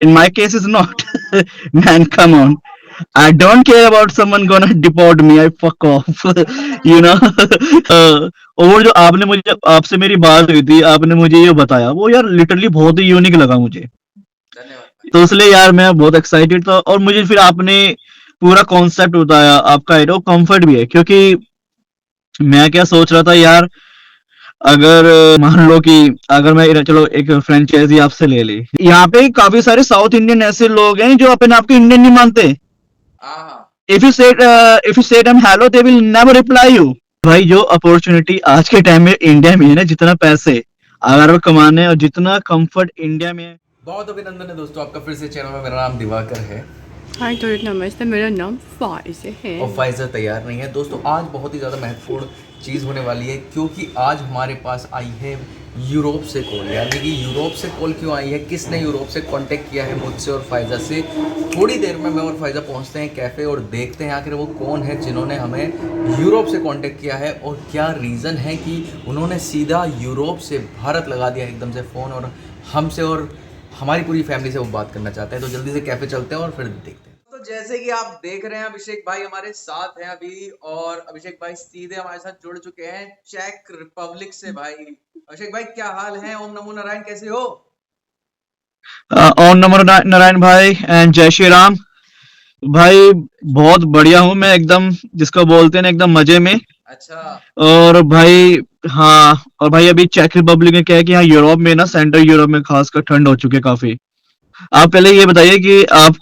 In my case, it's not. Man, come on. I don't care about someone gonna deport me. I fuck off. you know. और जो आपने मुझे आपसे मेरी बात हुई थी, आपने मुझे ये बताया, वो यार लिटरली बहुत ही यूनिक लगा मुझे। धन्यवाद भाई। तो इसलिए यार मैं बहुत एक्साइटेड था, और मुझे फिर आपने पूरा कॉन्सेप्ट बताया, आपका कंफर्ट भी है, क्योंकि मैं क्या सोच रहा था यार, अगर मान लो कि अगर मैं चलो एक फ्रेंचाइजी आपसे ले ली, यहाँ पे काफी सारे साउथ इंडियन ऐसे लोग हैं जो अपने आप को इंडियन नहीं मानते। हाँ हाँ। If you said um hello, they will never reply you. भाई जो अपॉर्चुनिटी आज के टाइम में इंडिया में है ना, जितना पैसे अगर वो कमाने और जितना कंफर्ट इंडिया में है। बहुत अभिनंदन है दोस्तों आपका फिर से चैनल में। मेरा नाम दिवाकर है हाय तो नमस्ते, मेरा नाम फाइज़ है। और फाइज़र तैयार नहीं है दोस्तों। आज बहुत ही ज़्यादा महत्वपूर्ण चीज़ होने वाली है, क्योंकि आज हमारे पास आई है यूरोप से कॉल। यानी कि यूरोप से कॉल क्यों आई है, किसने यूरोप से कांटेक्ट किया है मुझसे और फाइज़ा से। थोड़ी देर में मैं और फाइज़ा पहुंचते हैं कैफ़े और देखते हैं आखिर वो कौन है जिन्होंने हमें यूरोप से कांटेक्ट किया है, और क्या रीज़न है कि उन्होंने सीधा यूरोप से भारत लगा दिया एकदम से फ़ोन, और हमसे और हमारी पूरी फैमिली से वो बात करना चाहते हैं। तो जल्दी से कैफ़े चलते हैं और फिर देखते हैं। तो जैसे कि आप देख रहे हैं अभिषेक भाई हमारे साथ हैं अभी, और अभिषेक भाई सीधे हमारे साथ जुड़ चुके हैं चेक रिपब्लिक से। भाई अभिषेक भाई क्या हाल है? ओम नमो नारायण, कैसे हो? ओम नमो नारायण भाई, एंड जय श्री राम। भाई बहुत बढ़िया हूँ मैं, एकदम जिसको बोलते हैं ना, एकदम मजे में। अच्छा। और भाई, हाँ, और भाई अभी चेक रिपब्लिक में क्या है कि यहाँ यूरोप में ना, सेंट्रल यूरोप में खासकर ठंड हो चुकी है काफी। आप पहले ये बताइए कि आप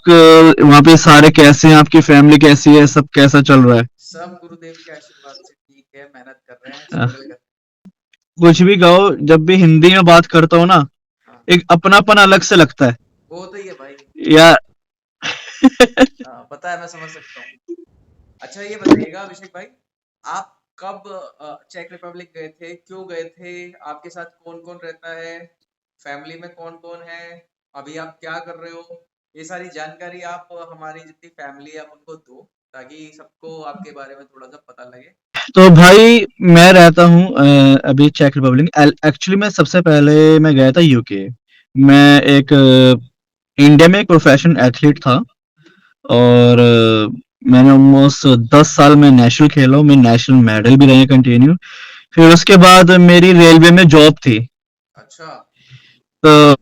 वहाँ पे सारे कैसे हैं, आपकी फैमिली कैसी है, सब कैसा चल रहा है? सब गुरुदेव के आशीर्वाद से ठीक है, मेहनत कर रहे हैं, अह, स्ट्रगल कर। कुछ भी कहो, जब भी हिंदी में बात करता हूँ ना, हाँ एक अपनापन अलग से लगता है वो तो ही है भाई। यार। हाँ पता है, मैं समझ सकता हूँ। अच्छा ये बताइएगा अभिषेक भाई, आप कब चेक रिपब्लिक गए थे, क्यों गए थे, आपके साथ कौन कौन रहता है, फैमिली में कौन कौन है, अभी आप क्या कर रहे हो, ये सारी जानकारी आप हमारी जितनी फैमिली है आप उनको दो, ताकि सबको आपके बारे में थोड़ा सा पता लगे। तो भाई मैं रहता हूँ अभी चेक रिपब्लिक। एक्चुअली मैं सबसे पहले मैं गया था यूके। मैं एक इंडिया में एक प्रोफेशनल एथलीट था, और मैंने ऑलमोस्ट 10 साल में नेशनल खेला हूँ। मेरे नेशनल मेडल भी रहे कंटिन्यू। फिर उसके बाद मेरी रेलवे में जॉब थी। अच्छा। तो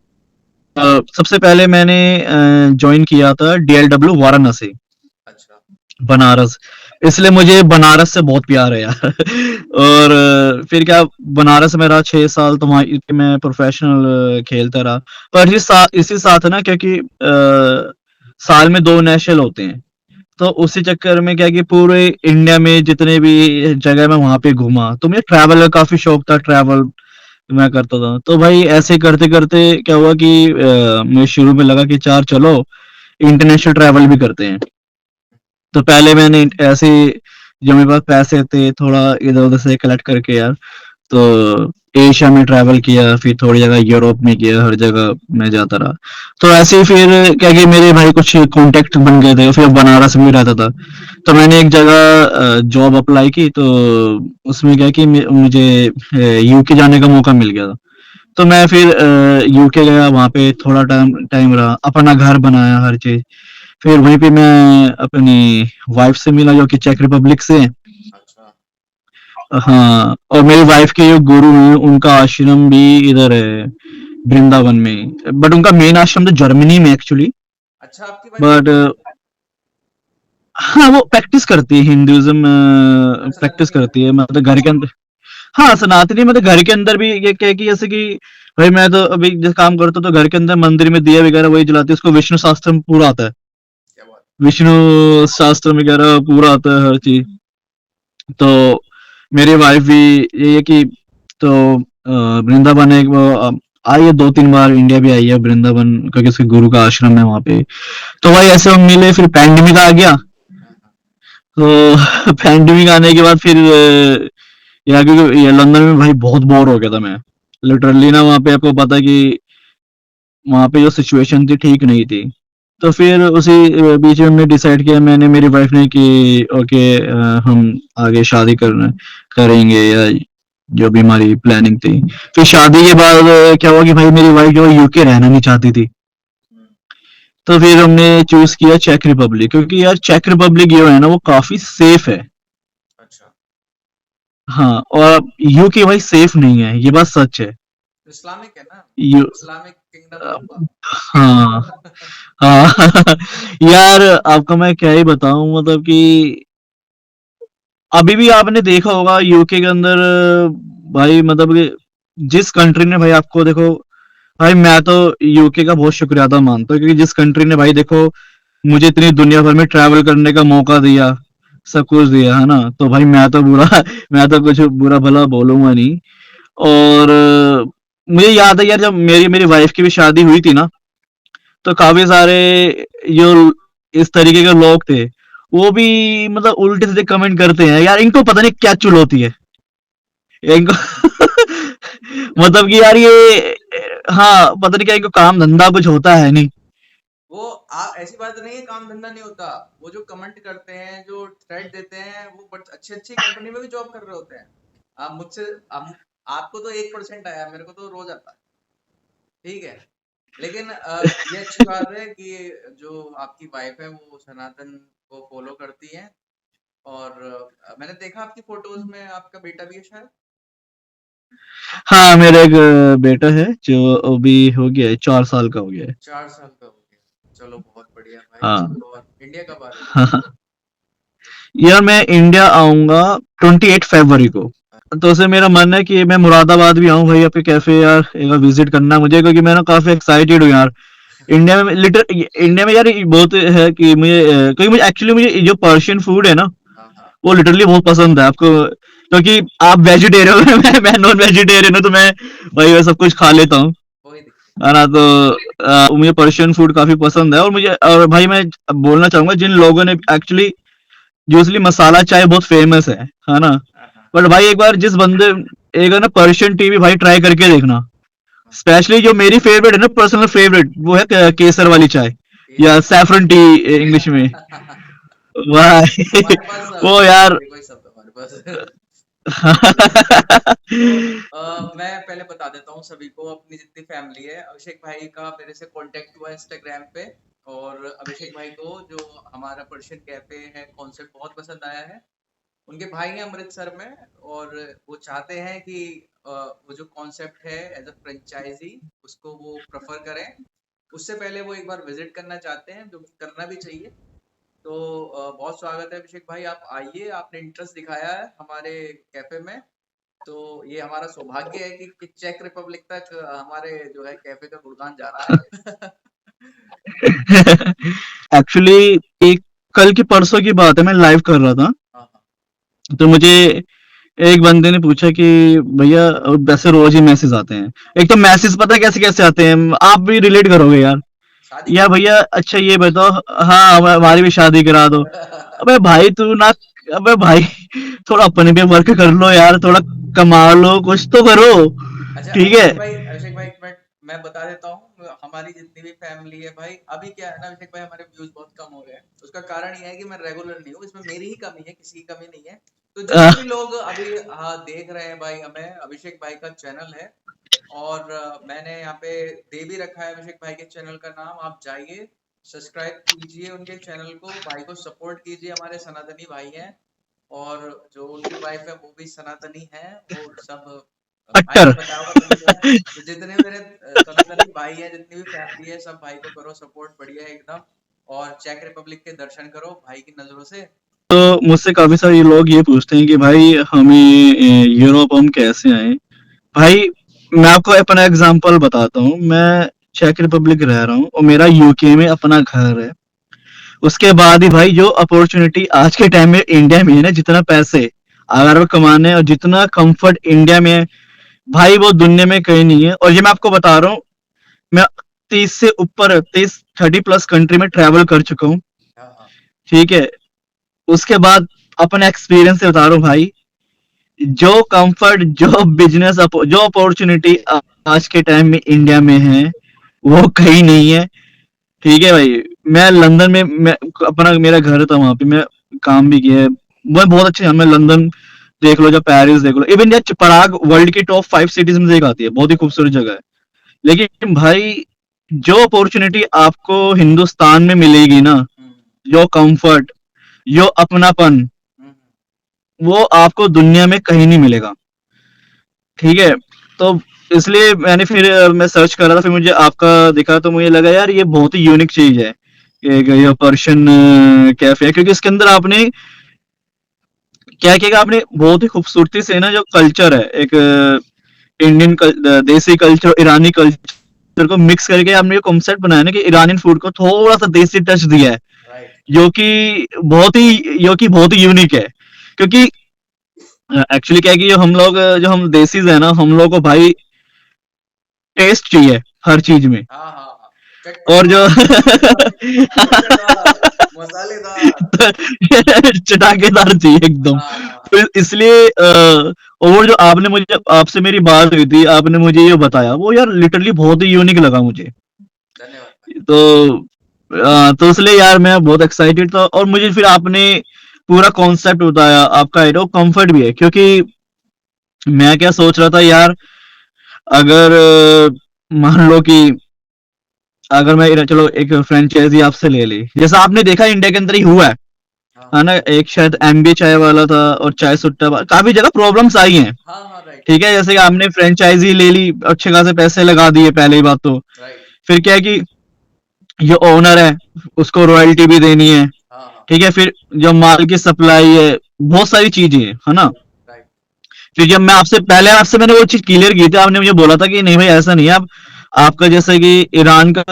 सबसे पहले मैंने ज्वाइन किया था डीएलडब्ल्यू वाराणसी, अच्छा। बनारस। इसलिए मुझे बनारस से बहुत प्यार है यार। और फिर क्या, बनारस में रहा 6 साल, तो वहाँ मैं प्रोफेशनल खेलता रहा। पर इसी साथ ना, क्योंकि साल में 2 नेशनल होते हैं, तो उसी चक्कर में क्या कि पूरे इंडिया में जितने भी जगह मैं वहां पे घूमा, तो मुझे ट्रैवल का काफी शौक था, ट्रैवल मैं करता था। तो भाई ऐसे करते करते क्या हुआ कि मुझे शुरू में लगा कि चार चलो इंटरनेशनल ट्रैवल भी करते हैं। तो पहले मैंने ऐसे जो मेरे पास पैसे थे, थोड़ा इधर उधर से कलेक्ट करके यार, तो एशिया में ट्रैवल किया, फिर थोड़ी जगह यूरोप में किया, हर जगह मैं जाता रहा। तो ऐसे ही फिर क्या कि मेरे भाई कुछ कॉन्टेक्ट बन गए थे, फिर बनारस में रहता था। तो मैंने एक जगह जॉब अप्लाई की, तो उसमें क्या कि मुझे यूके जाने का मौका मिल गया था। तो मैं फिर यूके गया, वहाँ पे थोड़ा टाइम टाइम रहा, अपना घर बनाया, हर चीज। फिर वहीं पे मैं अपनी वाइफ से मिला, जो कि चेक रिपब्लिक से है। अच्छा। हाँ, और मेरी वाइफ के जो गुरु हैं, उनका आश्रम भी इधर है, वृंदावन में। बट उनका मेन आश्रम तो जर्मनी में एक्चुअली। अच्छा आपकी वाइफ बट हिंदू है? हाँ, वो प्रैक्टिस करती है हिंदुइज्म, अच्छा प्रैक्टिस सनातनी है। करती है, मतलब घर के अंदर। हाँ, सनातनी, मतलब घर के अंदर भी ये क्या है कि जैसे कि भाई मैं तो अभी जैसे काम करता हूँ, तो घर के अंदर मंदिर में दिया वगैरह वही जलाती है। उसको विष्णु शास्त्र में पूरा आता है, क्या बात। विष्णु शास्त्र वगैरह पूरा आता है, हर चीज। तो मेरी वाइफ भी ये है कि, तो वृंदावन एक वो आई है, 2-3 बार इंडिया भी आई है वृंदावन, क्योंकि उसके गुरु का आश्रम है वहाँ पे। तो भाई ऐसे हम मिले, फिर पैंडेमिक आ गया। हाँ हाँ। तो पैंडेमिक आने के बाद फिर यहाँ, क्योंकि ये लंदन में भाई बहुत बोर हो गया था मैं, लिटरली ना। वहाँ पे आपको पता है कि वहाँ पे जो सिचुएशन थी ठीक नहीं थी। तो फिर उसी बीच में हमने डिसाइड किया, मैंने मेरी वाइफ ने, कि ओके, हम आगे शादी करना करेंगे, या जो भी हमारी प्लानिंग थी। फिर शादी के बाद क्या हुआ कि भाई मेरी वाइफ जो यूके रहना नहीं चाहती थी। हम्म। तो फिर हमने चूज किया चेक रिपब्लिक, क्योंकि यार चेक रिपब्लिक जो है ना वो काफी सेफ है। अच्छा। हाँ, और यूके भाई सेफ नहीं है, ये बात सच है। इस्लामिक है ना, यू इस्लामिक किंगडम है पूरा। हाँ हाँ यार आपको मैं क्या ही बताऊं, मतलब कि अभी भी आपने देखा होगा यूके के अंदर भाई, मतलब कि जिस कंट्री ने भाई आपको देखो, भाई मैं तो यूके का बहुत शुक्रिया अदा मानता हूँ, क्योंकि जिस कंट्री ने भाई देखो मुझे इतनी दुनिया भर में ट्रैवल करने का मौका दिया, सब कुछ दिया है ना, तो भाई मैं तो बुरा मैं तो कुछ बुरा भला बोलूंगा नहीं। और मुझे याद है यार, जब मेरी मेरी वाइफ की भी शादी हुई थी ना, तो काफी सारे जो इस तरीके के लोग थे, वो भी मतलब उल्टे सीधे कमेंट करते हैं यार, इनको पता नहीं क्या चुल होती है इनको मतलब कि यार ये, हाँ पता नहीं क्या इनको काम धंधा कुछ होता है नहीं। वो ऐसी बात नहीं है काम धंधा नहीं होता। वो जो कमेंट करते हैं, जो थ्रेड देते हैं, वो बट अच्छी अच्छी कंपनी में भी जॉब कर रहे होते हैं। आप मुझसे आपको तो 1% आया, मेरे को तो रोज आता है। ठीक है। लेकिन ये अच्छी बात है कि जो आपकी वाइफ है वो सनातन को फॉलो करती है। और मैंने देखा आपकी फोटोज में आपका बेटा भी है शायद। हाँ मेरा एक बेटा है जो अभी हो गया है, 4 साल का हो गया है। 4 साल का हो गया। चलो बहुत बढ़िया भाई। हाँ और इंडिया कब आ रहे हो? हाँ यार मैं इंडिया आऊंगा 28 फरवरी को। तो उसे मेरा मन है कि मैं मुरादाबाद भी आऊं भाई, आपके कैफे यार एक बार विजिट करना मुझे, क्योंकि मैं ना काफी एक्साइटेड हूँ यार। इंडिया में यार ये बहुत है कि मुझे क्योंकि मुझे एक्चुअली मुझे जो पर्शियन फूड है ना, हाँ हाँ। वो लिटरली बहुत पसंद है आपको, क्योंकि आप वेजिटेरियन हो मैं नॉन वेजिटेरियन हूँ, तो मैं भाई वो सब कुछ खा लेता हूँ, कोई दिक्कत है ना। तो मुझे पर्शियन फूड काफी पसंद है, और मुझे और भाई मैं बोलना चाहूंगा जिन लोगों ने एक्चुअली, यूजली मसाला चाय बहुत फेमस है ना। नहीं। हाँ हाँ। बट भाई एक बार जिस बंदे, एक बार ना पर्शियन टी भी भाई ट्राई करके देखना। हाँ, स्पेशली जो मेरी फेवरेट है ना, पर्सनल फेवरेट, वो है केसर वाली चाय, ये या सर। सैफरन टी इंग्लिश में। भाई हमारे पास वो सेम यार टॉपिक वही सब है हमारे पास। तो मैं पहले बता देता हूँ सभी को, अपनी जितनी फैमिली है, अभिषेक भाई का मेरे से कांटेक्ट हुआ इंस्टाग्राम पे। और अभिषेक भाई को जो हमारा पर्शियन कैफे है कॉन्सेप्ट बहुत पसंद आया है। उनके भाई हैं अमृतसर में, और वो चाहते हैं कि वो जो कॉन्सेप्ट है एज अ फ्रेंचाइजी उसको वो प्रेफर करें। उससे पहले वो एक बार विजिट करना चाहते हैं, जो कि करना भी चाहिए। तो बहुत स्वागत है अभिषेक भाई, आप आइए। आपने इंटरेस्ट दिखाया है हमारे कैफे में, तो ये हमारा सौभाग्य है कि चेक रिपब्लिक तक हमारे जो है कैफे का गुणगान जा रहा है। एक्चुअली एक कल की परसों की बात है, मैं लाइव कर रहा था, हाँ हाँ। तो मुझे एक बंदे ने पूछा कि भैया वैसे रोज ही मैसेज आते हैं, एक तो मैसेज पता है कैसे कैसे आते हैं, आप भी रिलेट करोगे यार। शादी या करोगे? भैया अच्छा ये बताओ, हाँ हमारी भी शादी करा दो। अबे भाई तू ना, अबे भाई थोड़ा अपने पे वर्क कर लो यार, थोड़ा कमा लो, कुछ तो करो। अच्छा ठीक है। अभिषेक भाई एक मिनट मैं बता देता हूँ। हमारी जितनी भी फैमिली है भाई, अभी क्या है ना अभिषेक भाई, हमारे व्यूज बहुत कम हो रहे हैं। उसका कारण ये है कि मैं रेगुलर नहीं हूँ, इसमें मेरी ही कमी है, किसी की कमी नहीं है। तो आ, जितने भी लोग अभी देख रहे हैं भाई हमें, अभिषेक भाई का चैनल है। और मैंने यहाँ पे दे भी रखा है अभिषेक भाई के चैनल का नाम, आप जाइए सब्सक्राइब कीजिए उनके चैनल को, भाई को सपोर्ट कीजिए। हमारे सनातनी भाई हैं, और जो उनकी वाइफ है वो भी सनातनी है। वो सब भाई अट्टर ने बताया होगा तुमको। तो जितने मेरे सनातनी भाई है, जितनी भी फैमिली है, सब भाई को करो सपोर्ट, बढ़िया है एकदम। और चेक रिपब्लिक के दर्शन करो भाई की नजरों से। तो मुझसे काफी सारे लोग ये पूछते हैं कि भाई हमें यूरोप हम कैसे आए। भाई मैं आपको अपना एग्जांपल बताता हूँ, मैं चेक रिपब्लिक रह रहा हूँ और मेरा यूके में अपना घर है। उसके बाद ही भाई जो अपॉर्चुनिटी आज के टाइम में इंडिया में है ना, जितना पैसे अगर वो कमाने और जितना कंफर्ट इंडिया में है, भाई वो दुनिया में कहीं नहीं है। और ये मैं आपको बता रहा हूँ, मैं 30 से ऊपर 30-30+ कंट्री में ट्रैवल कर चुका हूँ। हाँ हाँ। ठीक है। उसके बाद अपने एक्सपीरियंस से बता रहा हूँ भाई, जो कंफर्ट, जो बिजनेस, जो अपॉर्चुनिटी आज के टाइम में इंडिया में है, वो कहीं नहीं है। ठीक है भाई। मैं लंदन में, मैं अपना मेरा घर था वहां पे, मैं काम भी किया है, मैं बहुत अच्छे, मैं लंदन देख लो, जब पेरिस देख लो, इवन पराग वर्ल्ड की टॉप 5 सिटीज में से एक आती है, बहुत ही खूबसूरत जगह है। लेकिन भाई जो अपॉर्चुनिटी आपको हिंदुस्तान में मिलेगी ना, हम्म, जो कंफर्ट, जो अपनापन, हम्म, वो आपको दुनिया में कहीं नहीं मिलेगा। ठीक है, तो इसलिए मैंने फिर मैं सर्च कर रहा था, फिर मुझे आपका दिखा तो मुझे लगा यार ये बहुत ही यूनिक चीज है, ये पर्शियन कैफे है, क्योंकि इसके अंदर आपने क्या किया, आपने बहुत ही खूबसूरती से ना जो कल्चर है, एक इंडियन देसी कल्चर, ईरानी कल्चर को मिक्स करके आपने ये कॉन्सेप्ट बनाया ना कि ईरानियन फूड को थोड़ा सा देसी टच दिया है, राइट। जो कि बहुत ही यूनिक है। क्योंकि एक्चुअली क्या है कि जो हम देसीज है ना, हम लोग को भाई टेस्ट चाहिए हर चीज में। हाँ हाँ हाँ, और जो चटपटा, मजेदार, मजेदार, मसालेदार। चटाकेदार चाहिए एकदम। हाँ हाँ हाँ। तो इसलिए और जो आपने मुझे आपसे मेरी बात हुई थी, आपने मुझे ये बताया, वो यार लिटरली बहुत ही यूनिक लगा मुझे। धन्यवाद भाई। तो तो इसलिए यार मैं बहुत एक्साइटेड था, और मुझे फिर आपने पूरा कॉन्सेप्ट बताया, आपका आइडिया कंफर्ट भी है, क्योंकि मैं क्या सोच रहा था यार, अगर मान लो कि अगर मैं चलो एक फ्रेंचाइजी आपसे ले ली, जैसा आपने देखा इंडिया के अंदर ही हुआ हाँ है ना, एक शायद एमबी चाय वाला था और चाय सुट्टा काफी जगह प्रॉब्लम्स आई हैं। हाँ हाँ, राइट ठीक है, जैसे कि आपने फ्रेंचाइजी ले ली, अच्छे खासे पैसे लगा दिए पहले ही बात तो, राइट। फिर क्या है कि जो ओनर है उसको रॉयल्टी भी देनी है। हाँ हाँ, ठीक है, फिर जो माल की सप्लाई है, बहुत सारी चीजें हैं, है ना। राइट। फिर जब मैं आपसे मैंने वो चीज क्लियर की थी, आपने मुझे बोला था कि नहीं भाई ऐसा नहीं है, आप आपका जैसे कि ईरान का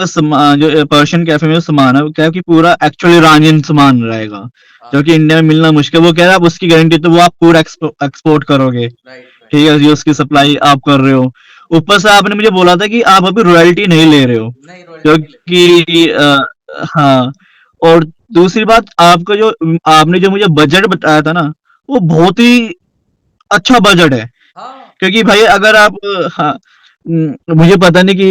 जो पर्शियन कैफे में जो सामान है, वो क्या है कि पूरा एक्चुअल ईरानियन सामान रहेगा, जो हाँ, कि इंडिया में मिलना मुश्किल। वो कह रहा है आप उसकी गारंटी, तो वो आप पूरा एक्सपोर्ट करोगे। Right right. ठीक है जी, उसकी सप्लाई आप कर रहे हो। ऊपर से आपने मुझे बोला था कि आप अभी रॉयल्टी नहीं ले रहे हो, नहीं, रॉयल्टी नहीं लेते। क्योंकि हाँ। और दूसरी बात, आपका जो आपने जो मुझे बजट बताया था ना, वो बहुत ही अच्छा बजट है। हाँ, क्योंकि भाई अगर आप हाँ, मुझे पता नहीं कि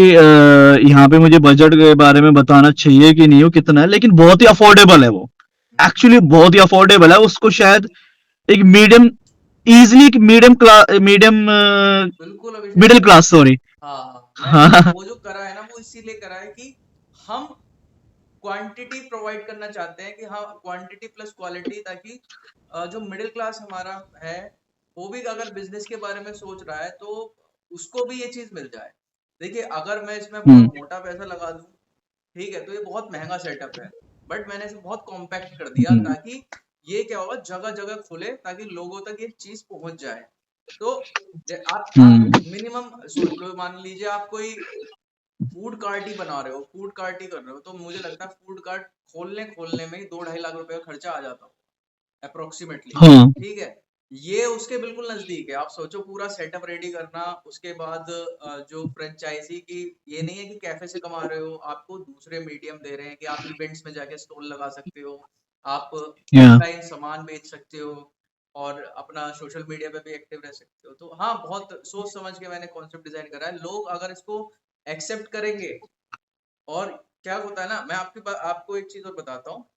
यहाँ पे मुझे बजट के बारे में बताना चाहिए कि नहीं, हो कितना है, लेकिन बहुत ही अफोर्डेबल है वो। एक्चुअली बहुत ही अफोर्डेबल है, उसको शायद एक मीडियम, इजिली मीडियम बिल्कुल अभिषेक मिडिल भाई। Class, sorry. हाँ हाँ, मैंने हाँ। वो जो करा है ना, वो इसीलिए करा है कि हम क्वांटिटी प्रोवाइड करना चाहते हैं, कि हाँ क्वांटिटी प्लस क्वालिटी, ताकि जो मिडिल क्लास हमारा है, वो भी अगर बिजनेस के बारे में सोच रहा है तो उसको भी ये चीज मिल जाए। देखिए, अगर मैं इसमें बहुत हम्म। मोटा पैसा लगा दूं, ठीक है, तो ये बहुत महंगा सेटअप है। बट मैंने इसे बहुत कॉम्पैक्ट कर दिया, हम्म। ताकि ये क्या होगा, जगह जगह खुले, ताकि लोगों तक ये चीज पहुंच जाए। तो आप हम्म। मिनिमम सोच लो, मान लीजिए आप कोई फूड कार्ट ही बना रहे हो, फूड कार्ट ही कर रहे हो, तो मुझे लगता है फूड कार्ट खोलने खोलने में ही 2-2.5 लाख रुपए का खर्चा आ जाता हो अप्रोक्सीमेटली। हाँ। ठीक है, ये उसके बिल्कुल नजदीक है। आप सोचो पूरा सेटअप रेडी करना, उसके बाद जो फ्रेंचाइजी की, ये नहीं है कि कैफे से कमा रहे हो, आपको दूसरे मीडियम दे रहे हैं कि आप इवेंट्स में जाके स्टॉल लगा सकते हो, आप या। ऑनलाइन सामान बेच सकते हो, और अपना सोशल मीडिया पे भी एक्टिव रह सकते हो। तो हाँ, बहुत सोच समझ के मैंने कॉन्सेप्ट डिजाइन करा है। लोग अगर इसको एक्सेप्ट करेंगे, और क्या होता है ना, मैं आपको एक चीज और बताता हूँ।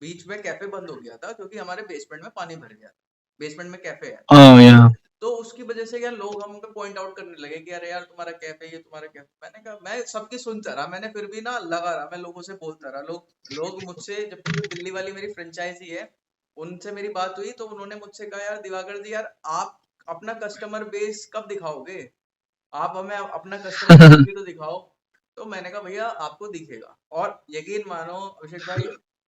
बीच में कैफे बंद हो गया था, क्योंकि हमारे बेसमेंट में पानी भर गया था। बेसमेंट में कैफे है, या। तो उसकी वजह से क्या, लोग हम पे पॉइंट आउट करने लगे कि अरे यार तुम्हारा कैफे, ये तुम्हारा कैफे। मैंने कहा, मैं सबकी सुनता रहा, मैंने फिर भी ना लगा रहा, मैं लोगों से बोलता रहा। लोग मुझसे, जबकि जो दिल्ली वाली मेरी फ्रेंचाइजी है, उनसे मेरी बात हुई, तो उन्होंने मुझसे कहा, यार दिवाकर जी, यार आप अपना कस्टमर बेस कब दिखाओगे, आप हमें अपना कस्टमर बेस भी तो दिखाओ। तो मैंने कहा, भैया आपको दिखेगा। और यकीन मानो अभिषेक भाई,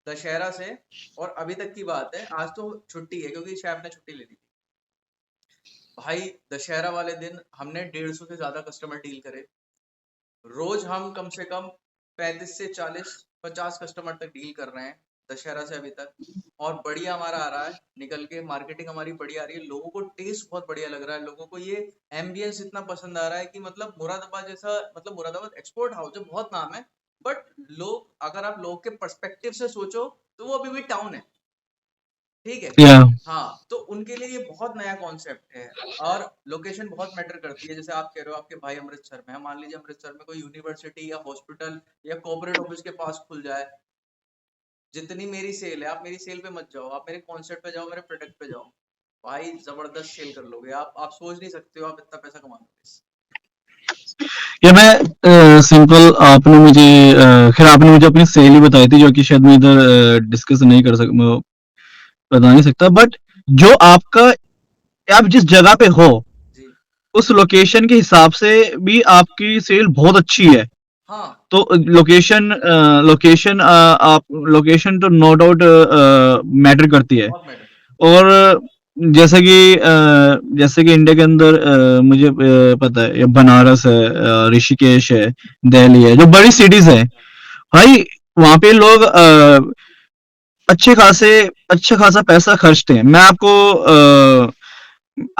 दशहरा से और अभी तक की बात है, आज तो छुट्टी है क्योंकि शैफ ने छुट्टी ले ली थी। भाई, दशहरा वाले दिन हमने 150 से ज्यादा कस्टमर डील करे। रोज हम कम से कम 35 से 40-50 कस्टमर तक डील कर रहे हैं दशहरा से अभी तक। और बढ़िया हमारा आ रहा है निकल के, मार्केटिंग हमारी बढ़िया आ रही है, लोगों को टेस्ट बहुत बढ़िया लग रहा है, लोगों को ये एम्बियंस इतना पसंद आ रहा है कि मतलब मुरादाबाद जैसा, मतलब मुरादाबाद एक्सपोर्ट हाउस है, बहुत नाम है, बट लोग, अगर आप लोग के पर्सपेक्टिव से सोचो, तो वो अभी भी टाउन है। ठीक है। या। हाँ, तो उनके लिए ये बहुत नया कॉन्सेप्ट है। और लोकेशन बहुत मैटर करती है। जैसे आप कह रहे हो आपके भाई अमृतसर में है, मान लीजिए अमृतसर में कोई यूनिवर्सिटी या हॉस्पिटल या कॉर्पोरेट ऑफिस के पास खुल जाए। जितनी मेरी सेल है, आप मेरी सेल पे मत जाओ, आप मेरे कॉन्सेप्ट पे जाओ, मेरे प्रोडक्ट पे जाओ, भाई जबरदस्त सेल कर लोगे आप सोच नहीं सकते हो आप इतना पैसा कमा लोगे इससे। ये मैं सिंपल आपने मुझे खैर आपने मुझे अपनी सहेली बताई थी जो कि शायद मैं इधर डिस्कस नहीं कर सक मैं बता नहीं सकता, बट जो आपका आप जिस जगह पे हो जी। उस लोकेशन के हिसाब से भी आपकी सेल बहुत अच्छी है। हाँ। तो लोकेशन आप लोकेशन तो नो डाउट मैटर करती है। बहुत मैटर। और जैसे कि इंडिया के अंदर मुझे पता है ये बनारस है, ऋषिकेश है, दिल्ली है, जो बड़ी सिटीज है भाई, वहां पे लोग अच्छे खासे अच्छा खासा पैसा खर्चते हैं। मैं आपको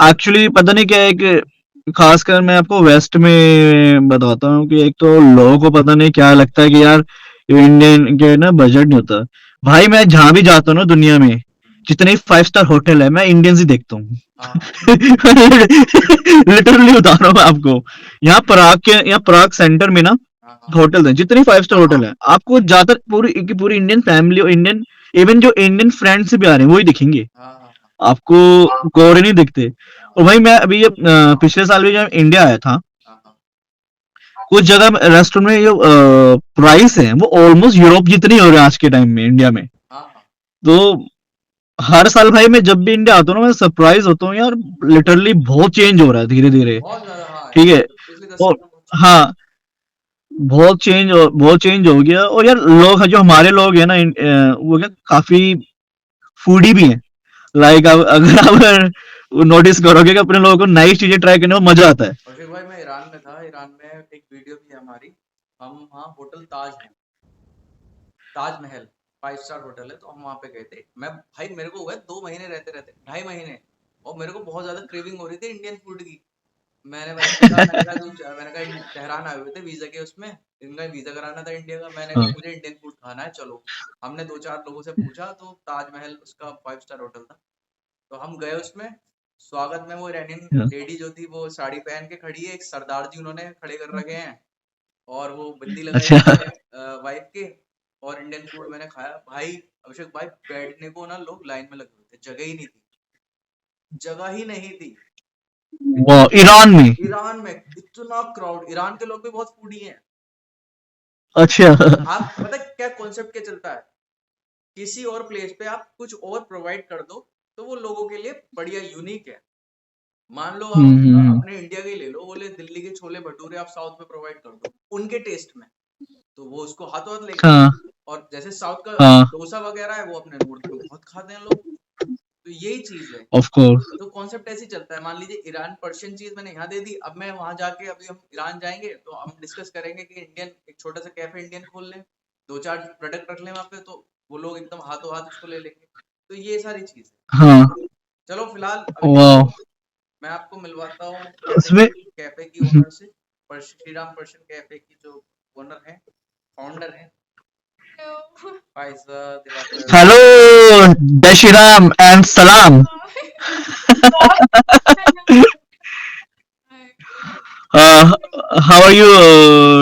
एक्चुअली पता नहीं क्या है कि खासकर मैं आपको वेस्ट में बताता हूँ कि एक तो लोगों को पता नहीं क्या लगता है कि यार ये इंडियन के ना बजट नहीं होता। भाई मैं जहां भी जाता हूँ ना दुनिया में, जितने 5 स्टार होटल है मैं इंडियंस ही देखता हूँ। हाँ लिटरली बता रहा हूँ मैं आपको। यहाँ पराग सेंटर में ना हाँ हाँ होटल है, जितनी 5 स्टार होटल है आपको ज्यादातर पूरी इंडियन फैमिली और इंडियन इवन जो इंडियन फ्रेंड्स भी आ रहे हैं वही दिखेंगे, हाँ हाँ हाँ आपको गोरे नहीं दिखते। हाँ और भाई मैं अभी ये पिछले साल भी जब इंडिया आया था, हाँ हाँ कुछ जगह रेस्टोरेंट में जो प्राइस है वो ऑलमोस्ट यूरोप जितनी हो रहे हैं आज के टाइम में इंडिया में। हाँ हाँ। तो हर साल भाई मैं जब भी इंडिया आता हूँ ना मैं सरप्राइज होता हूँ यार, लिटरली बहुत चेंज हो रहा है धीरे धीरे। बहुत ज्यादा, हाँ ठीक है। पिछले 10 साल और में बहुत चेंज। हाँ, बहुत चेंज हो गया। और यार लोग जो हमारे लोग हैं ना वो क्या काफी फूडी भी हैं। लाइक आप अगर आप नोटिस करोगे कि अपने लोगों को नई चीजें ट्राई करने में मजा आता है। अभिषेक भाई मैं ईरान में था, ईरान में एक वीडियो भी है हमारी। हम वहाँ होटल ताज है, ताजमहल 5 स्टार होटल है, तो हम वहाँ पे गए थे। मैं भाई मेरे को हुआ 2 महीने रहते रहते, 2.5 महीने, और मेरे को बहुत ज्यादा क्रेविंग हो रही थी इंडियन फूड की। मैंने भाई से कहा, मैंने कहा मैंने कहा तेहरान आए हुए थे वीजा के उसमें, इनका वीजा कराना था इंडिया का। मैंने कहा हाँ, मुझे इंडियन फूड खाना है, चलो। हमने 2-4 लोगों से पूछा, तो ताजमहल उसका 5 स्टार होटल था, तो हम गए उसमें। स्वागत में वो ईरानियन हाँ, लेडी जो थी वो साड़ी पहन के खड़ी है, एक सरदार जी उन्होंने खड़े कर रखे हैं, और वो बिंदी लगाई अच्छा। हुई है वाइफ के। और इंडियन फूड मैंने खाया भाई। अभिषेक भाई बैठने को ना लोग लाइन में लगे हुए थे, जगह ही नहीं थी, जगह ही नहीं थी। वो ईरान में। ईरान में इतना क्राउड, ईरान के लोग भी बहुत फूडी हैं। अच्छा। आप पता है क्या कॉन्सेप्ट क्या चलता है, किसी और प्लेस पे आप कुछ और प्रोवाइड कर दो तो वो लोगों के लिए बढ़िया यूनिक है। मान लो आप हम्म। अपने इंडिया के ही ले लो, बोले दिल्ली के छोले भटूरे आप साउथ में प्रोवाइड कर दो उनके टेस्ट में, तो वो उसको हाथों हाथ लेंगे। हाँ और जैसे साउथ का हाँ, डोसा वगैरह है वो अपने नॉर्थ में बहुत खाते हैं लोग, तो यही चीज है। Of course. तो कॉन्सेप्ट ऐसे ही चलता है। मान लीजिए ईरान पर्शियन चीज मैंने यहाँ दे दी, अब मैं वहां जाके, अभी हम ईरान जाएंगे तो हम डिस्कस करेंगे कि इंडियन एक छोटा सा कैफे इंडियन खोल लें, 2-4 प्रोडक्ट रख लें वहां पे, तो वो लोग एकदम हाथों हाथ उसको ले लेंगे। तो ये सारी चीज है। हाँ। चलो फिलहाल अभिषेक वाह। भाई, मैं आपको मिलवाता हूँ कैफे उसमें कैफे की ओनर से, श्री राम पर्शियन कैफे की जो ओनर है, फाउंडर है, फाइजा दिवाकर। हेलो जय श्री राम एंड सलाम। uh, how are you,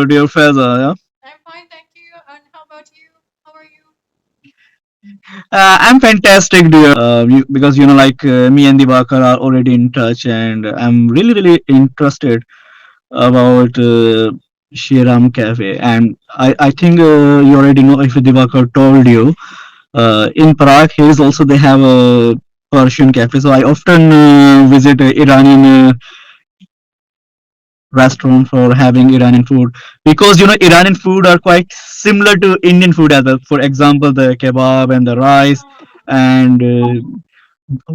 dear Faiza? Yeah? I'm fine, thank you. And how about you? How are you? I'm fantastic, dear. Because like me and Divakar are already in touch, and I'm really interested about Shriram Cafe. And I think you already know if Divakar told you. In Prague, here's also they have a Persian cafe. So I often visit Iranian restaurant for having Iranian food, because Iranian food are quite similar to Indian food as well. For example, the kebab and the rice and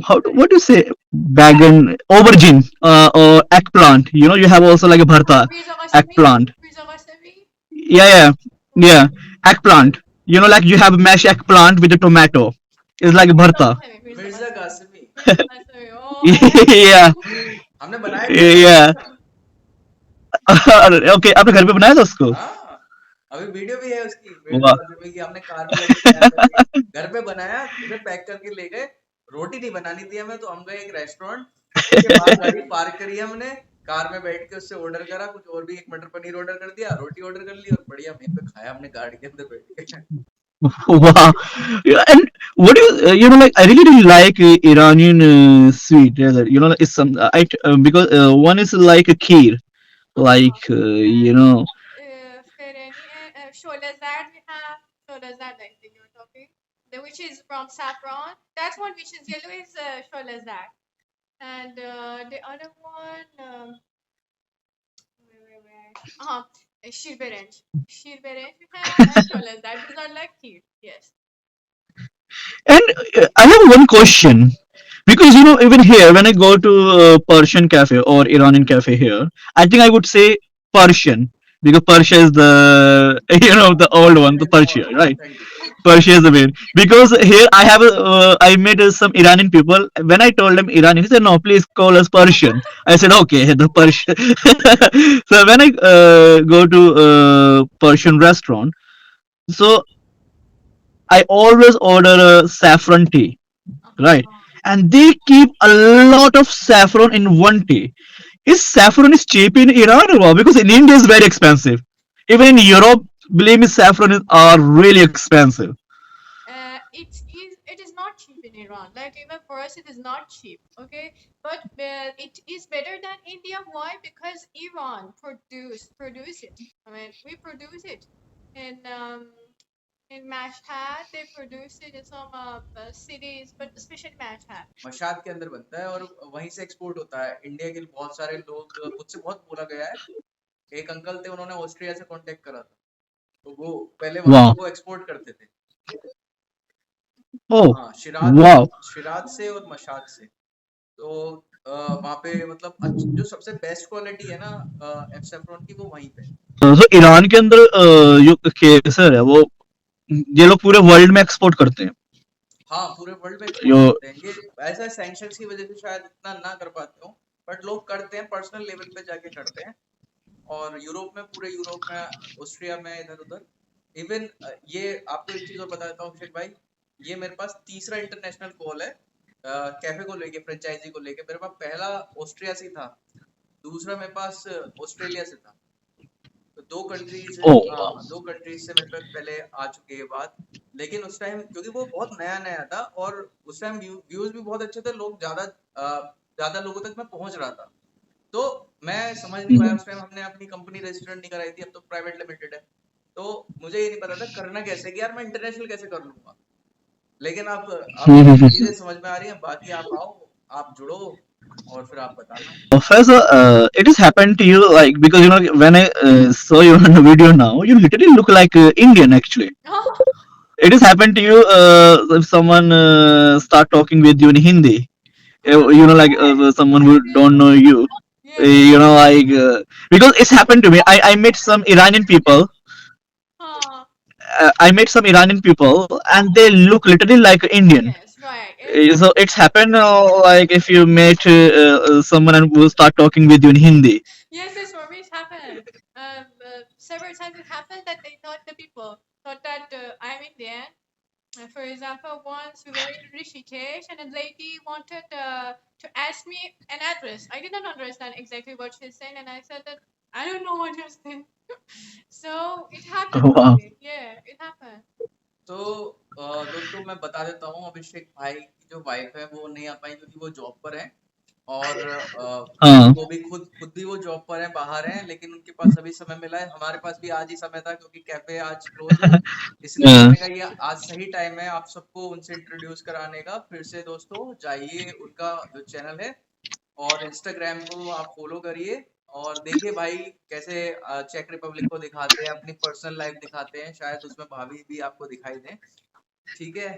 what do you say, bagan, aubergine, or eggplant. You have also like a bharta, Riza Wasabi? eggplant. Riza Wasabi? Yeah, yeah, yeah, eggplant. Like you have mashed eggplant with the tomato. It's like bharta. Mirza Qasimi. Riza Wasabi. Oh, Yeah, हमने बनाया भी है भाई yeah. उसका। Okay, आपने घर पे बनाया था उसको? हाँ, अभी वीडियो भी है उसकी, मिर्जा वाह। कासिमी की। हमने कार में लेके तैयार करके घर पे बनाया, उसे पैक करके ले गए। रोटी नहीं बनानी थी हमें, तो हम गए एक रेस्टोरेंट, उसके बाहर गाड़ी पार्क करी हमने, कार में बैठ के उससे ऑर्डर करा, कुछ और भी, एक मटर पनीर ऑर्डर कर दिया, रोटी ऑर्डर कर ली, और बढ़िया वहीं पे खाया हमने गाड़ी के अंदर बैठ के। Wow. Yeah, and what do you, like, I really like Iranian sweet. Yeah, that, it's some, because one is like a kheer. like Fereni, Sholazad we have. Sholazad, I think you're talking. The which is from saffron. That one which is yellow is Sholazad. And the other one, where? Shirberenj. Shirberenj we have and Sholazad. These are like cute. Yes. And I have one question because even here when I go to Persian cafe or Iranian cafe here, I think I would say Persian because Persia is the the old one, the Main Persia, right? authentic. Persia is the main because here I met some Iranian people. When I told them Iranian, he said no, please call us Persian. I said okay, the Persian. So when I go to Persian restaurant, so I always order a saffron tea, right? Uh-huh. And they keep a lot of saffron in one tea. Is saffron is cheap in Iran or what? Because in India it's very expensive. Even in Europe, believe me, saffron are really expensive. It is not cheap in Iran. Like even for us, it is not cheap. Okay, but it is better than India. Why? Because Iran produce it. I mean, we produce it in Mashhad. They produce it in some cities, but especially Mashhad. मशाद के अंदर बनता है और वहीं से export होता है India के बहुत सारे लोग मुझसे बहुत बोला गया है एक अंकल थे उन्होंने ऑस्ट्रिया से कांटेक्ट करा था तो वो पहले वहां Wow. से वो एक्सपोर्ट करते थे Oh, हाँ wow. शिराज से और मशाद से तो वहाँ पे मतलब जो सबसे बेस्ट क्वालिटी है ना सेफ्रॉन की वो वहीं पे So ईरान के अंदर जो केसर है वो ये लोग पूरे वर्ल्ड में एक्सपोर्ट करते हैं. हाँ पूरे वर्ल्ड में यो एक्सपोर्ट करते हैं ये ऐसा सैंक्शंस की वजह से शायद इतना ना कर पाते हो बट लोग करते हैं पर्सनल लेवल पे जाके करते हैं और यूरोप में पूरे यूरोप में ऑस्ट्रिया में इधर उधर इवन ये आपको एक चीज और बताता हूँ अभिषेक भाई ये मेरे पास तीसरा इंटरनेशनल कॉल है कैफे को लेके फ्रेंचाइजी को लेके मेरे पास पहला ऑस्ट्रिया से था दूसरा मेरे पास ऑस्ट्रेलिया से था तो oh wow. दो कंट्रीज से मेरे पास पहले आ चुकी है बात लेकिन उस टाइम क्योंकि वो बहुत नया नया था और उस टाइम व्यूज भी बहुत अच्छे थे लोग ज्यादा लोगों तक मैं पहुंच रहा था तो मैं समझ नहीं पाया उस टाइम हमने अपनी कंपनी रजिस्टर्ड नहीं कराई थी अब तो प्राइवेट लिमिटेड है तो मुझे ये नहीं पता था करना कैसे कि यार मैं इंटरनेशनल कैसे कर लूंगा लेकिन अब चीजें समझ में आ रही हैं बाकी आप आओ आप जुड़ो और फिर आप बताना Professor, it has happened to you like because when I saw you on the video now, you literally look like Indian actually. It has happened to you if someone start talking with you in Hindi. Like someone who don't know you. Yes. Like because it's happened to me. I met some Iranian people. Huh. I met some Iranian people, and they look literally like Indian. Yes. Right. So it's happened like if you met someone and will start talking with you in Hindi. Yes, yes, for me it happened. Several times it happened that they thought the people thought that I'm Indian. For example, once we were in Rishikesh and a lady wanted to ask me an address. I did not understand exactly what she's saying, and I said that I don't know what you're saying. So it happened Oh, to wow. me. Yeah, it happened. तो दोस्तों मैं बता देता हूँ अभिषेक भाई की जो wife है वो नहीं आ पाई क्योंकि वो जॉब पर है और हाँ. वो भी खुद भी वो जॉब पर है बाहर हैं लेकिन उनके पास अभी समय मिला है हमारे पास भी आज ही समय था क्योंकि कैफे आज क्लोज है इसलिए हाँ. मैंने कहा ये आज सही टाइम है आप सबको उनसे इंट्रोड्यूस कराने का फिर से दोस्तों जाइए उनका जो चैनल है और इंस्टाग्राम को आप फॉलो करिए और देखिए भाई कैसे चेक रिपब्लिक को दिखाते हैं अपनी पर्सनल लाइफ दिखाते हैं शायद उसमें भाभी भी आपको दिखाई दें ठीक है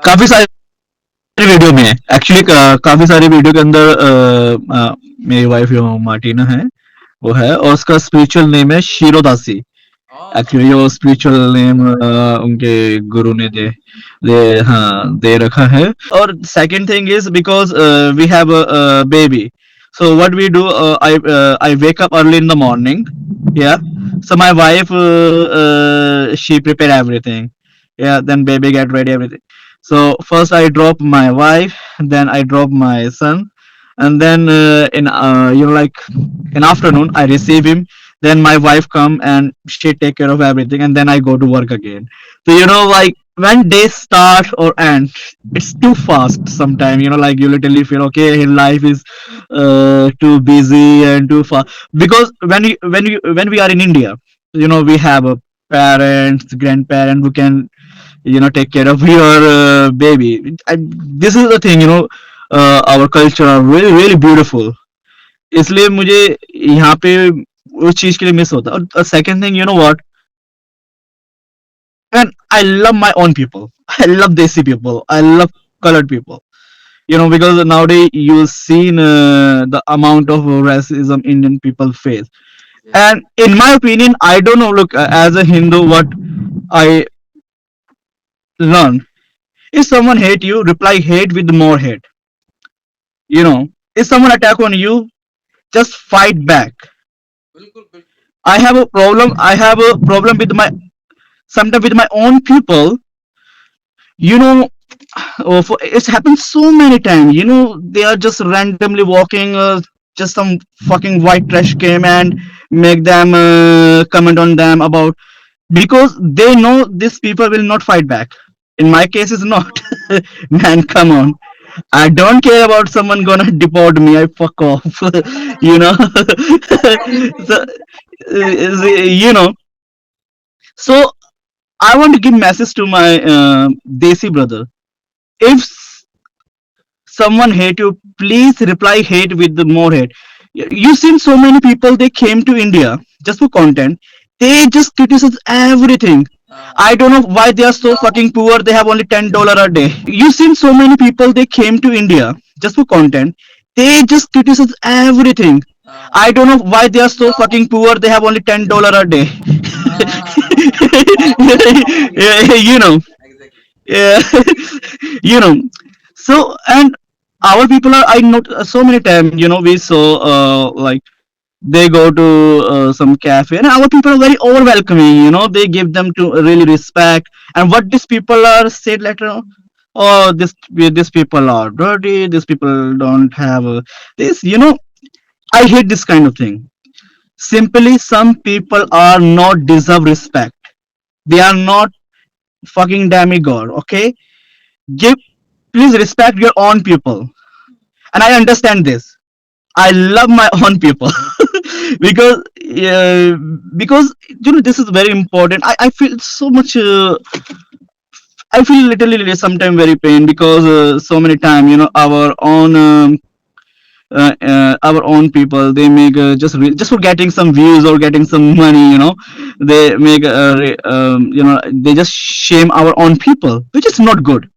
काफी सारी वीडियो में एक्चुअली काफी सारी वीडियो के अंदर मेरी वाइफ जो मार्टिना है वो है और उसका स्पिरिचुअल नेम है शिरोदासी. एक्चुअली वो स्पिरिचुअल नेम उनके गुरु ने दे रखा है. और second thing is because we have a baby. So what we do, I wake up early in the morning. Yeah. So my wife, she prepare everything. Yeah. Then baby get ready everything. So first I drop my wife, then I drop my son, and then in like in afternoon I receive him. Then my wife come and she take care of everything, and then I go to work again. So like when days start or end, it's too fast sometimes, like you literally feel okay, life is too busy and too fast. Because when we are in India, we have a parents, grandparents who can take care of your baby. This is the thing, our culture are really really beautiful. इसलिए मुझे यहाँ पे उस चीज के लिए miss होता है। और second thing, what, and I love my own people. I love Desi people. I love colored people. Because nowadays you've seen the amount of racism Indian people face. And in my opinion, I don't know. Look, as a Hindu, what I learned: if someone hate you, reply hate with more hate. If someone attack on you, just fight back. बिल्कुल बिल्कुल। I have a problem. I have a problem with my sometimes with my own people. You know, it's happened so many times. They are just randomly walking, just some fucking white trash came and make them comment on them about, because they know these people will not fight back. In my case, it's not. Man, come on. I don't care about someone gonna deport me. I fuck off. you know. so, you know. So I want to give message to my Desi brother. If someone hate you, please reply hate with the more hate. You seen so many people, they came to India just for content. They just criticize everything. I don't know why they are so fucking poor. They have only $10 a day. You seen so many people, they came to India just for content. They just criticize everything. I don't know why they are so fucking poor. They have only $10 a day. you know. Exactly. Yeah. you know so, and our people are, I know so many times, we saw like they go to some cafe, and our people are very over welcoming, they give them to really respect. And what these people are said later on, oh, these people are dirty, these people don't have this, I hate this kind of thing. Simply, some people are not deserve respect. They are not fucking demigod, okay? Give, please respect your own people. And I understand this. I love my own people. because because this is very important. I feel so much I feel literally sometimes very pain, because so many time, our own people, they make just for getting some views or getting some money, they make they just shame our own people, which is not good.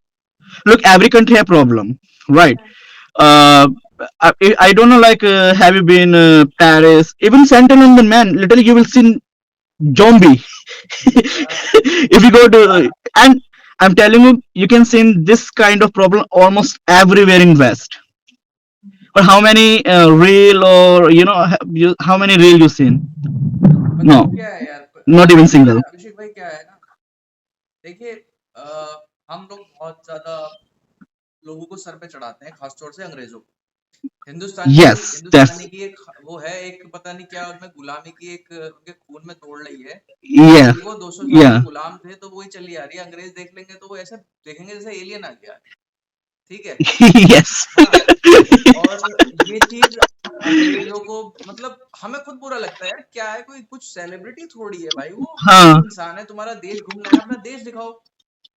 Look, every country have problem, right? uh I don't know, like have you been Paris, even Central London, man, literally you will see zombie. If you go to, and I'm telling you, you can see this kind of problem almost everywhere in West. But how many real, or how many real you seen? पता No, क्या है यार, not even single. अभिषेक भाई क्या है ना, देखिए हम लोग बहुत ज्यादा लोगों को सर पे चढ़ाते हैं, खासतौर से अंग्रेजों को। Yes, हिंदुस्तानी that's, की एक वो है, एक पता नहीं क्या उनमें गुलामी की एक उनके खून में तोड़ रही है yeah, कि वो 200 साल के yeah. गुलाम थे, तो वही चली आ रही है। अंग्रेज देख लेंगे तो वो ऐसे देखेंगे जैसे एलियन आ गया है, ठीक है। yes. हाँ, और ये चीज अंग्रेजों को, मतलब हमें खुद बुरा लगता है यार, क्या है, कोई कुछ सेलिब्रिटी थोड़ी है भाई, वो हाँ, इंसान है। तुम्हारा देश घूमना है, अपना देश दिखाओ,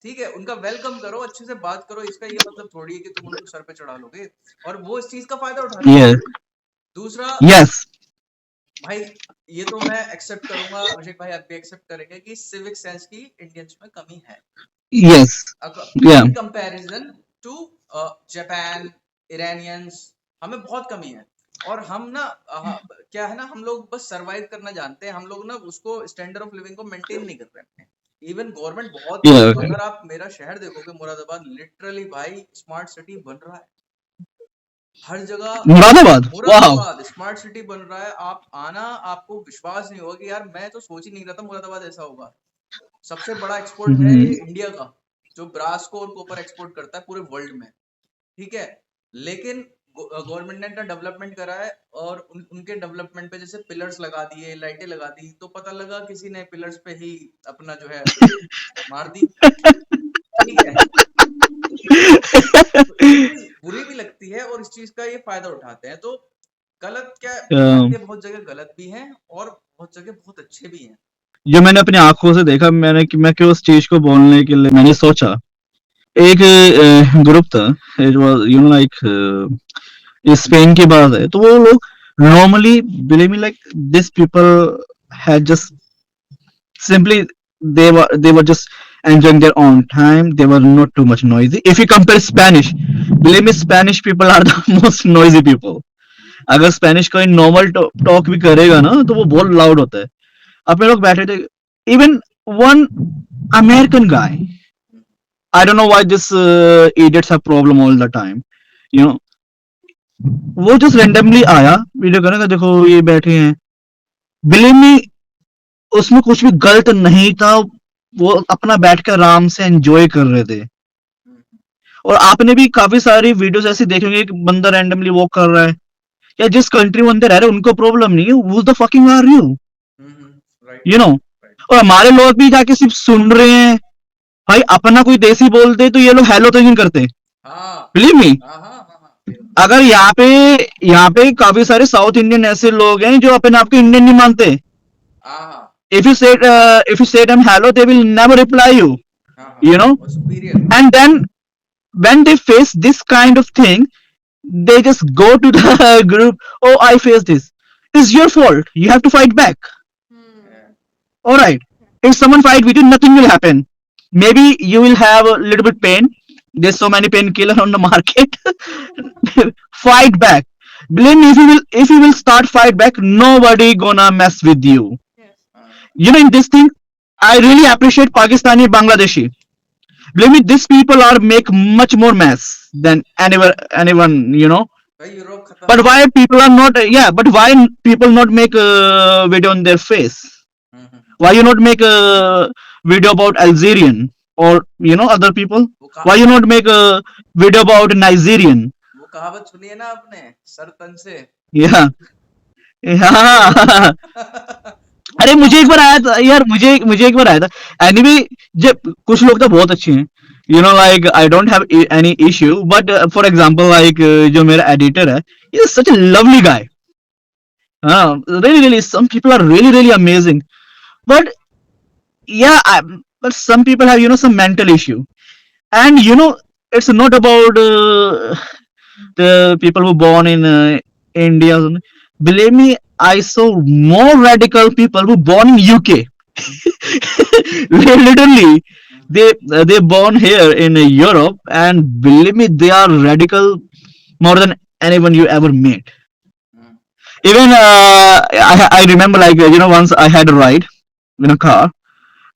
ठीक है, उनका वेलकम करो, अच्छे से बात करो, इसका ये मतलब थोड़ी है कि तुम उनको सर पे चढ़ा लोगे और वो इस चीज का फायदा उठा रहे हैं। yeah, दूसरा yes, भाई, ये तो मैं एक्सेप्ट करूंगा, अभिषेक भाई आप भी एक्सेप्ट करेंगे कि सिविक सेंस की इंडियंस में कमी है yes, yeah, in comparison to Japan, Iranians, हमें बहुत कमी है। और हम ना क्या है ना, हम लोग बस सरवाइव करना जानते हैं, हम लोग ना उसको स्टैंडर्ड ऑफ लिविंग को मेंटेन नहीं कर रहे हैं। इवन गवर्नमेंट बहुत, yeah. अगर आप मेरा शहर देखोगे मुरादाबाद, लिटरली भाई स्मार्ट सिटी बन रहा है हर जगह। Muradabad, wow. Moradabad smart city बन रहा है, आप आना, आपको विश्वास नहीं होगा कि यार मैं तो सोच ही नहीं रहा था मुरादाबाद ऐसा होगा। सबसे बड़ा एक्सपोर्ट है ये इंडिया का, जो ब्रास को और कॉपर एक्सपोर्ट करता है पूरे वर्ल्ड में, ठीक है। लेकिन गवर्नमेंट ने इतना डेवलपमेंट करा है, और उनके डेवलपमेंट पे जैसे पिलर्स लगा दिए, लाइटें लगा दी, तो पता लगा किसी ने पिलर्स पे ही अपना जो है मार दी। इस चीज का ये फायदा उठाते हैं। तो गलत क्या, अ, ये बहुत जगह गलत भी है और बहुत जगह बहुत अच्छे भी हैं। जो मैंने अपनी आंखों से देखा, मैं क्यों उस चीज को बोलने के लिए मैंने सोचा, एक ग्रुप था, it was you know like Spain की बात है, तो वो लोग normally believe me like this people had just simply they were just enjoying their own time. They were not too much noisy. If you compare Spanish, believe me, Spanish people are the most noisy people. अगर Spanish कोई normal talk भी करेगा ना तो वो बहुत loud होता है। अपने लोग बैठे थे, even one American guy, I don't know why this idiots have problem all the time, you know, वो जस्ट रैंडमली आया, वीडियो करने का, देखो ये बैठे हैं, बिलीव मी उसमें कुछ भी गलत नहीं था, वो अपना बैठ कर आराम से एंजॉय कर रहे थे। और आपने भी काफी सारी वीडियोस ऐसी देखी होंगी, एक बंदा रैंडमली वॉक कर रहा है, या जिस कंट्री में बंदे रह रहे हैं उनको प्रॉब्लम नहीं है, वो the fucking are you, right you know. और हमारे लोग भी जाके सिर्फ सुन रहे हैं, भाई अपना कोई देसी बोलते तो ये लोग हेलो तो नहीं करते, हाँ बिलीव मी। हाँ हाँ हाँ अगर यहाँ पे काफी सारे साउथ इंडियन ऐसे लोग हैं जो अपने आप को इंडियन नहीं मानते। हाँ If you say them hello, they will never reply you, you know. Superior And then when they face this kind of thing, they just go to the group. Oh, I face this. It's your fault. You have to fight back. All right. If someone fight with you, nothing will happen. Maybe you will have a little bit pain. There's so many painkiller on the market. Fight back. Believe me, if you will start fight back, nobody gonna mess with you. Yes. You know, in this thing, I really appreciate Pakistani, Bangladeshi. Believe me, these people are make much more mess than anyone, you know. भाई Europe खत्म But why people are not? Yeah, but why people not make a video on their face? Why you not make a video about Algerian or you know other people? Why you not make a video about Nigerian? वो कहावत सुनी है ना आपने, sir तन से। Yeah, yeah. अरे मुझे एक बार आया था यार, मुझे एक बार आया था। एनीवे, जब कुछ लोग तो बहुत अच्छे हैं, you know like I don't have any issue, but for example like जो मेरा एडिटर है, ये सच अ लवली गाय, हाँ, really really some people are really really amazing, but yeah, but some people have, you know, some mental issue, and you know, it's not about the people who born in India. Believe me, I saw more radical people who born in UK. Literally, they born here in Europe, and believe me, they are radical more than anyone you ever met. Even I remember, like you know, once I had a ride in a car,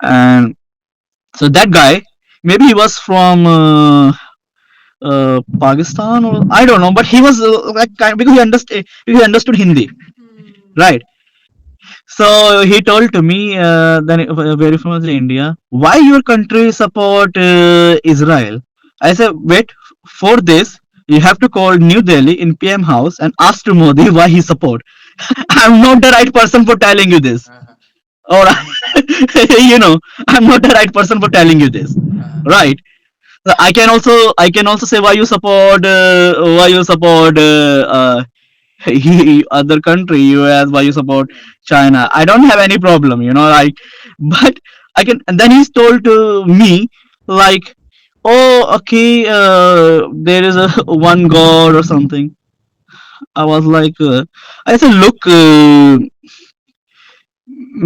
and so that guy, maybe he was from Pakistan or I don't know, but he was like because he understood Hindi, right? So he told to me, then where you from? India. Why your country support Israel? I said, wait, for this you have to call New Delhi in PM House and ask to Modi why he support. I'm not the right person for telling you this. Or you know, I'm not the right person for telling you this, right? So I can also say why you support other country, US, why you support China. I don't have any problem, you know, like, but I can. And then he's told to me like, oh, okay, there is a one God or something. I was like, I said, look,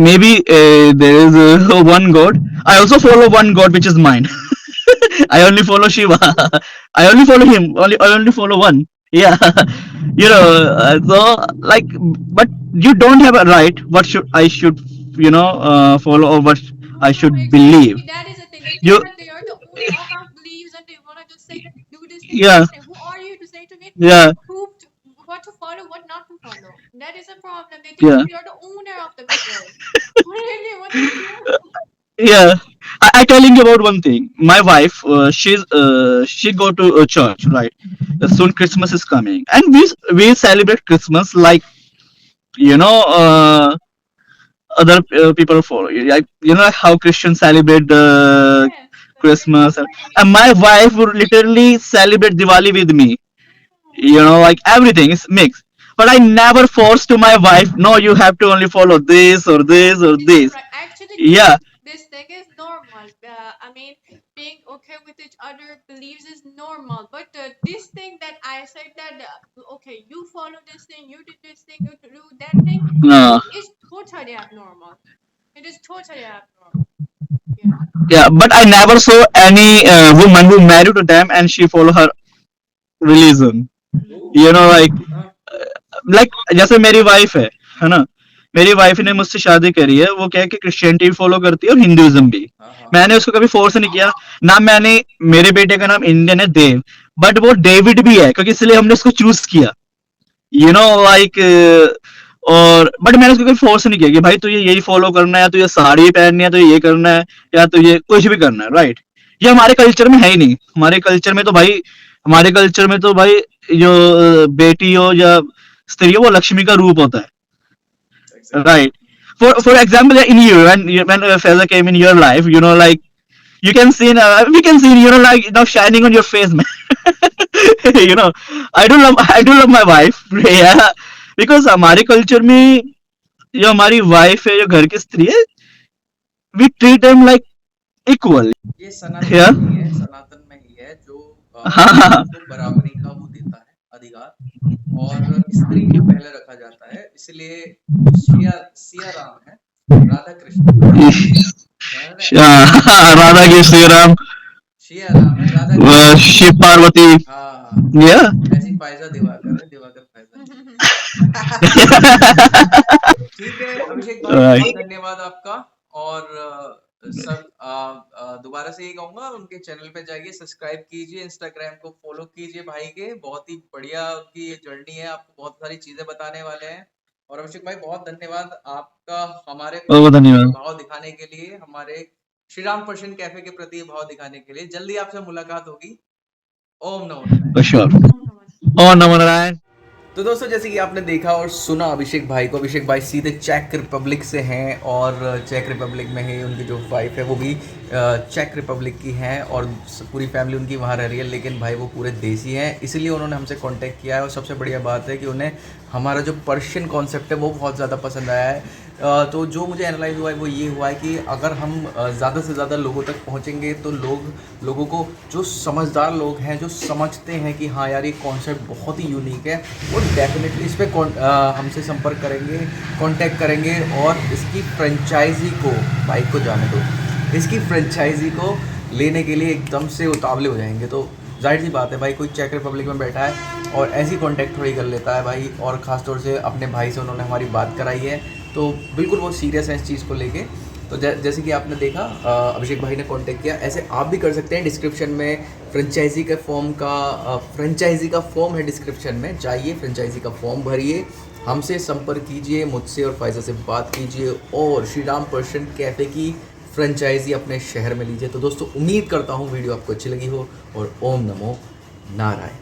maybe there is one God. I also follow one God, which is mine. I only follow Shiva. I only follow him. I only follow one. Yeah, you know. So like, but you don't have a right. What should I should you know follow, or what I should believe? Exactly, that is the thing. They You think that they are the owner of our beliefs and they want to just say that do this thing, yeah do this thing. Who are you to say to me yeah what to follow, what not to follow? That is a problem. They think yeah that they are the owner of the people. Really, what is it? yeah. I telling you about one thing. My wife, she go to a church, right? Soon Christmas is coming, and we celebrate Christmas like you know other people follow. Like you know how Christians celebrate the Yes, the Christmas, Christmas and my wife would literally celebrate Diwali with me. like everything is mixed. But I never force to my wife, no, you have to only follow this or this or This is this. right. Actually, Yeah. this thing is normal. I mean, being okay with each other beliefs is normal. But this thing that I said that okay, you follow this thing, you did this thing, you do that thing, No. is totally abnormal. It is totally abnormal. Yeah. Yeah, but I never saw any woman who married to them and she follow her religion. Like जैसे मेरी wife है ना, मेरी wife ने मुझसे शादी करी है, वो क्या है कि क्रिश्चियनिटी भी फॉलो करती है और हिंदुइज्म भी। मैंने उसको कभी फोर्स नहीं किया ना। मैंने, मेरे बेटे का नाम इंडियन है देव, बट वो डेविड भी है क्योंकि इसलिए हमने उसको चूज किया, लाइक। और बट मैंने उसको कभी फोर्स नहीं किया कि भाई तुझे यही फॉलो करना है, तुझे साड़ी पहननी है, तुझे ये करना है, या तुझे कुछ भी करना है, राइट। ये हमारे कल्चर में है ही नहीं। हमारे कल्चर में तो भाई जो बेटी हो या स्त्री हो, वो लक्ष्मी का रूप होता है, right. For example, in you, when a feather came in your life, like you can see, we can see, like shining on your face, man. I do love my wife, yeah, because हमारे culture में जो हमारी wife है, जो घर की स्त्री है, we treat them like equal, ये सनातन yeah. में ही है, सनातन में ही है जो हाँ, को बराबरी का वो देता है अधिकार, और स्त्री को पहले रखा जाता है, इसलिए सिया सिया राम है, राधा कृष्ण राधा की श्री राम, सिया राम है, राधा कृष्ण शिव पार्वती, हाँ, yeah. ऐसी पायजा दिवाकर है, दिवाकर पायजा। ठीक है अभिषेक भाई, Right. बहुत धन्यवाद आपका। और सब दोबारा से यही कहूंगा, उनके चैनल पे जाइए, सब्सक्राइब कीजिए, इंस्टाग्राम को फॉलो कीजिए भाई के, बहुत ही बढ़िया उनकी ये जर्नी है, आपको बहुत सारी चीजें बताने वाले हैं। और अभिषेक भाई बहुत धन्यवाद आपका हमारे बहुत धन्यवाद। भाव दिखाने के लिए, हमारे श्री राम पर्शियन कैफे के प्रति भाव दिखाने के लिए। जल्दी आपसे मुलाकात होगी। ओम नमो नारायण। श्योर। ओम नमो नारायण। तो दोस्तों जैसे कि आपने देखा और सुना अभिषेक भाई को, अभिषेक भाई सीधे चेक रिपब्लिक से हैं, और चेक रिपब्लिक में ही उनकी जो वाइफ है वो भी चेक रिपब्लिक की हैं, और पूरी फैमिली उनकी वहाँ रह रही है, लेकिन भाई वो पूरे देसी हैं, इसीलिए उन्होंने हमसे कांटेक्ट किया है। और सबसे बढ़िया बात है कि उन्हें हमारा जो पर्शियन कॉन्सेप्ट है वो बहुत ज़्यादा पसंद आया है। तो जो मुझे एनालाइज हुआ है वो ये हुआ है कि अगर हम ज़्यादा से ज़्यादा लोगों तक पहुँचेंगे तो लोगों को, जो समझदार लोग हैं, जो समझते हैं कि हाँ यार ये कॉन्सेप्ट बहुत ही यूनिक है, वो डेफिनेटली इस पर हमसे संपर्क करेंगे, कांटेक्ट करेंगे, और इसकी फ्रेंचाइजी को, बाइक को जाने दो, इसकी फ्रेंचाइजी को लेने के लिए एकदम से उतावले हो जाएंगे। तो जाहिर सी बात है भाई, कोई चेक रिपब्लिक में बैठा है और ऐसी कांटेक्ट थोड़ी कर लेता है भाई, और ख़ासतौर से अपने भाई से उन्होंने हमारी बात कराई है, तो बिल्कुल वो सीरियस है इस चीज़ को लेके। तो जैसे कि आपने देखा अभिषेक भाई ने कांटेक्ट किया, ऐसे आप भी कर सकते हैं। डिस्क्रिप्शन में फ्रेंचाइजी का फॉर्म है, डिस्क्रिप्शन में जाइए, फ्रेंचाइजी का फॉर्म भरिए, हमसे संपर्क कीजिए, मुझसे और फायजा से बात कीजिए, और श्री राम पर्शियन कैफ़े की फ्रेंचाइजी अपने शहर में लीजिए। तो दोस्तों उम्मीद करता हूँ वीडियो आपको अच्छी लगी हो, और ओम नमो नारायण।